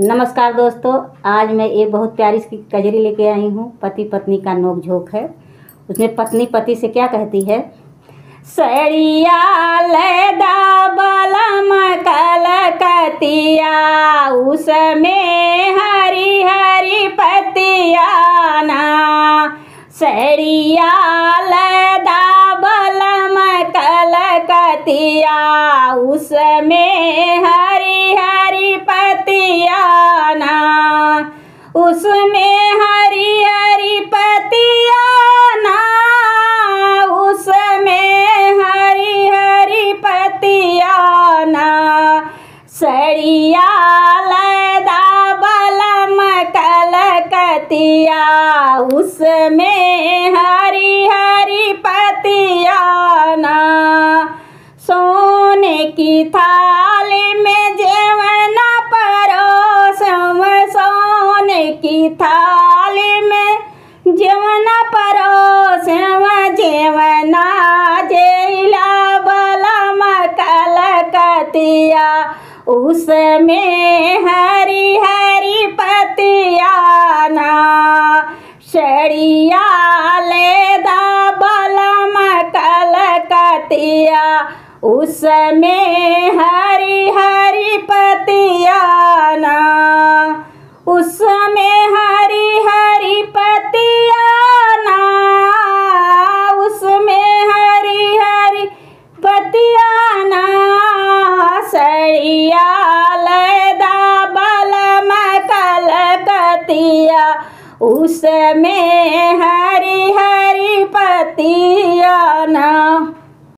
नमस्कार दोस्तों, आज मैं एक बहुत प्यारी सी कजरी लेके आई हूँ। पति पत्नी का नोक झोंक है। उसमें पत्नी पति से क्या कहती है। सड़िया लदा बलम कलकतिया, उसमें हरी हरी पतिया ना। सड़िया लदा बलम कलकतिया, उसमें हरी हरी पतिया ना। उसमें हरी हरी पतिया ना, उसमें हरी हरी पतिया ना। सड़िया लदा बलम कलकतिया, उसमें हरी हरी पतिया ना। सोने की थाली में जेवना परोसम, सोने की थाली में जेवना परोसम, जेवना जेला बलम कलकतिया, उसमें हरी हरी पतिया ना। सड़िया लेदा बलम कलकतिया, उसमें हरी हरी पतिया ना। उसमें हरी हरी पतिया ना, उसमें हरी हरी पतिया ना। सड़िया लदा बलम कलकतिया, उसमें हरी हरी पतिया ना।